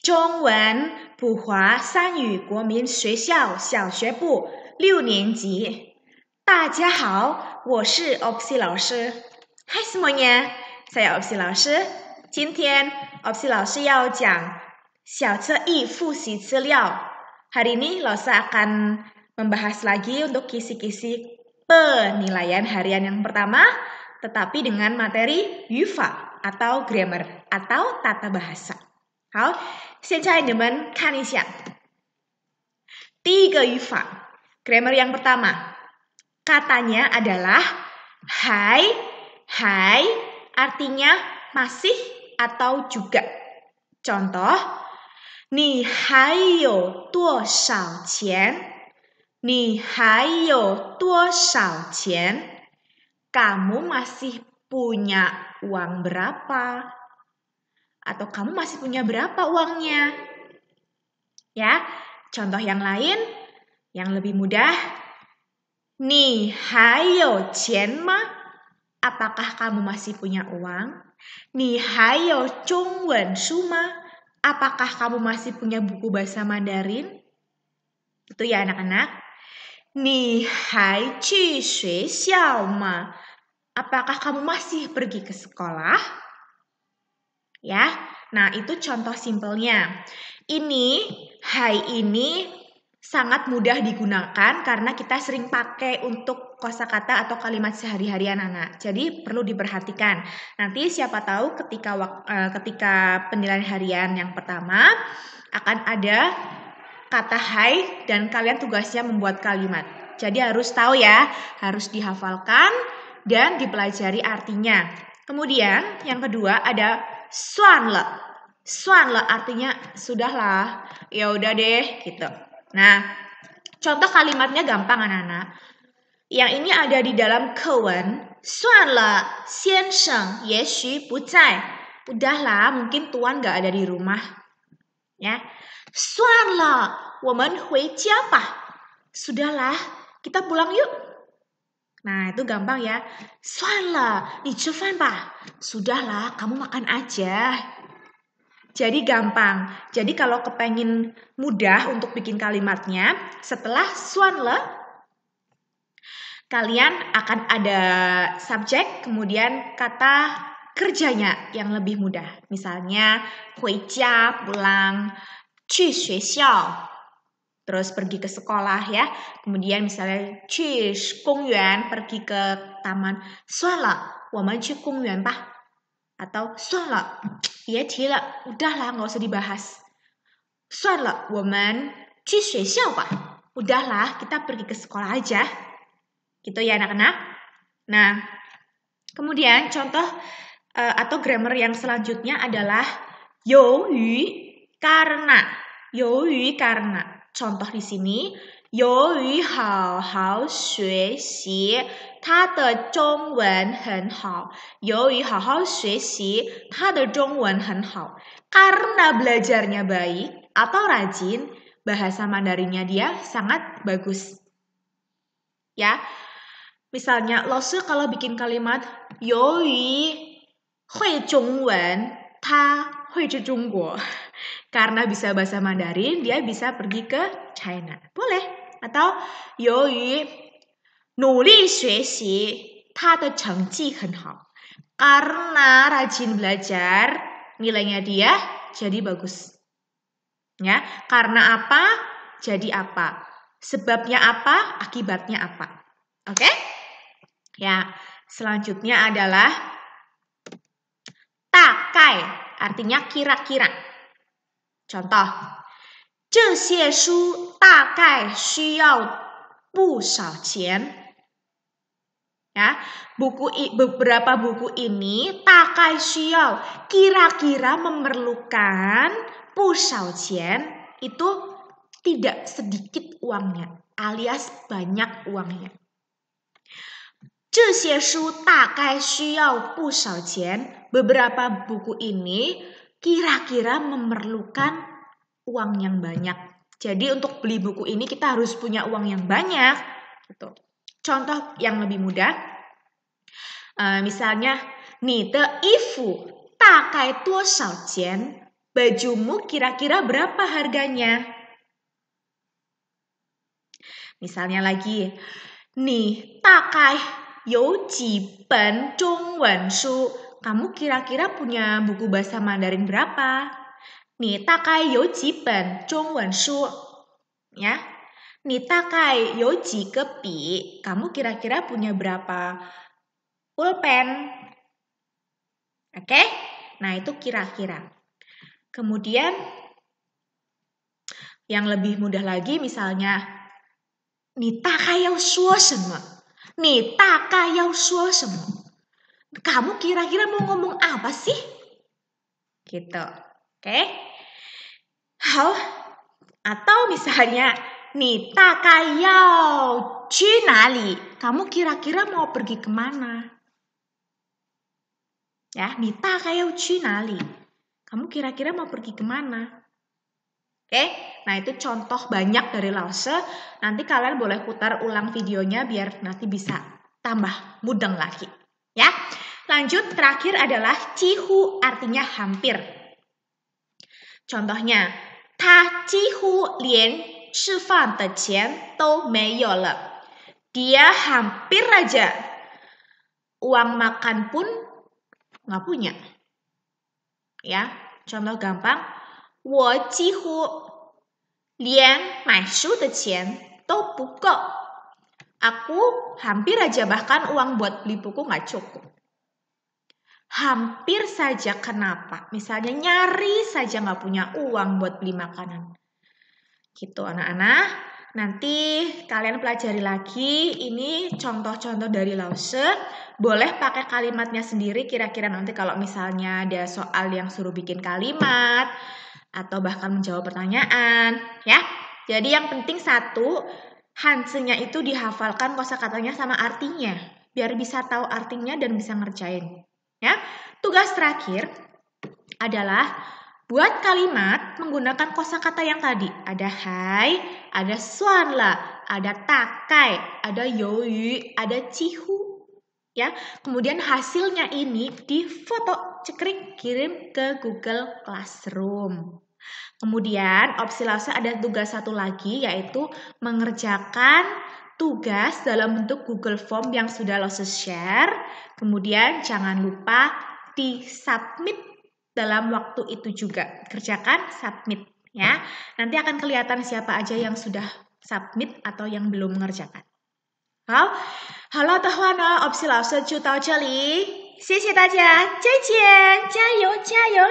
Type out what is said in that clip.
中文普华三语国民学校小学部6年级。大家好，我是 Opsi 老师。Hai semuanya, saya Opsi 老师。今天 Opsi 老师要讲小册一复习资料。Hari ini Losa akan membahas lagi untuk kisi-kisi penilaian harian yang pertama, tetapi dengan materi yufa atau grammar atau tata bahasa. 好，现在你们看一下，第一个语法 grammar yang pertama, katanya adalah hai, hai artinya masih atau juga. Contoh, 你还有多少钱？你还有多少钱？ Kamu masih punya uang berapa? Atau kamu masih punya berapa uangnya? Ya, contoh yang lain, yang lebih mudah. 你还有钱吗? Apakah kamu masih punya uang? 你还有中文书吗? Apakah kamu masih punya buku bahasa Mandarin? Itu ya anak-anak. 你还去学校吗? Apakah kamu masih pergi ke sekolah? Ya, nah itu contoh simpelnya. Ini, hai ini sangat mudah digunakan karena kita sering pakai untuk kosakata atau kalimat sehari-hari anak-anak. Jadi perlu diperhatikan. Nanti siapa tahu ketika penilaian harian yang pertama akan ada kata hai dan kalian tugasnya membuat kalimat. Jadi harus tahu ya, harus dihafalkan dan dipelajari artinya. Kemudian yang kedua ada suan le. Suan le artinya sudahlah, ya udah deh gitu. Nah, contoh kalimatnya gampang anak-anak. Yang ini ada di dalam kewen. Suan le, xian sheng ye xu bu zai. Udahlah, mungkin tuan gak ada di rumah. Ya. Suan le, women hui jia ba. Sudahlah, kita pulang yuk. Nah, itu gampang ya. Suan le, ni ci fan ba. Sudahlah, kamu makan aja. Jadi gampang. Jadi kalau kepengen mudah untuk bikin kalimatnya, setelah suan le, kalian akan ada subjek, kemudian kata kerjanya yang lebih mudah. Misalnya, hui jia, pulang, qu xue xiao, terus pergi ke sekolah ya. Kemudian misalnya, qu gongyuan, pergi ke taman. Suan le, women qu gongyuan ba. Atau suan le, ye ti le, udahlah nggak usah dibahas. Suan le, women qu xue xiao ba. Udahlah, kita pergi ke sekolah aja. Gitu ya anak-anak. Nah, kemudian contoh atau grammar yang selanjutnya adalah you karena. You karena. Contoh di sini, 由于好好学习，他的中文很好。由于好好学习，他的中文很好。Karena belajarnya baik atau rajin, bahasa Mandarinnya dia sangat bagus. Ya, misalnya, 老师 kalau bikin kalimat 由于会中文，他会去中国。Karena bisa bahasa Mandarin, dia bisa pergi ke China. Boleh. Atau 由于努力学习，他的成绩很好. Karena rajin belajar, nilainya dia jadi bagus. Ya, karena apa? Jadi apa? Sebabnya apa? Akibatnya apa? Oke? Ya, selanjutnya adalah takai, artinya kira-kira. Contoh, 这些书大概需要不少钱. Ya, beberapa buku ini takai syiyao, kira-kira memerlukan 不少钱, itu tidak sedikit uangnya, alias banyak uangnya. 这些书大概需要不少钱, beberapa buku ini kira-kira memerlukan uang yang banyak. Jadi untuk beli buku ini kita harus punya uang yang banyak. Gitu. Contoh yang lebih mudah, misalnya, 你的衣服大概多少钱? bajumu kira-kira berapa harganya? Misalnya lagi, 你大概有几本中文书? Kamu kira-kira punya buku bahasa Mandarin berapa? 你大概有几本中文书? Ya, 你大概有几个笔? Kamu kira-kira punya berapa pulpen? Oke? Nah, itu kira-kira. Kemudian yang lebih mudah lagi misalnya 你大概要说什么? 你大概要说什么? Kamu kira-kira mau ngomong apa sih? Gitu. Oke? Hao. Atau misalnya 你大概要去哪里? Kamu kira-kira mau pergi kemana? Ya, 你大概要去哪里? Kamu kira-kira mau pergi kemana? Oke, nah itu contoh banyak dari lause. Nanti kalian boleh putar ulang videonya biar nanti bisa tambah mudeng lagi. Ya, lanjut terakhir adalah cihu, artinya hampir. Contohnya, 他几乎连吃饭的钱都没有了. Dia hampir aja uang makan pun nggak punya. Ya, contoh gampang. 我几乎连买书的钱都不够. Aku hampir aja bahkan uang buat beli buku nggak cukup. Hampir saja kenapa? Misalnya nyaris saja nggak punya uang buat beli makanan. Gitu anak-anak. Nanti kalian pelajari lagi. Ini contoh-contoh dari lause. Boleh pakai kalimatnya sendiri. Kira-kira nanti kalau misalnya ada soal yang suruh bikin kalimat. Atau bahkan menjawab pertanyaan, ya. Jadi yang penting satu, hansenya itu dihafalkan kosakatanya sama artinya, biar bisa tahu artinya dan bisa ngerjain. Ya, tugas terakhir adalah buat kalimat menggunakan kosakata yang tadi. Ada hai, ada suanla, ada takai, ada youyu, ada cihu. Ya, kemudian hasilnya ini difoto, cekrik, kirim ke Google Classroom. Kemudian opsi lause ada tugas satu lagi, yaitu mengerjakan tugas dalam bentuk Google Form yang sudah lause share. Kemudian jangan lupa di-submit dalam waktu itu juga. Kerjakan, submit ya. Nanti akan kelihatan siapa aja yang sudah submit atau yang belum mengerjakan. 好，好了的话呢，opsi lause就到这里，谢谢大家，再见，加油，加油！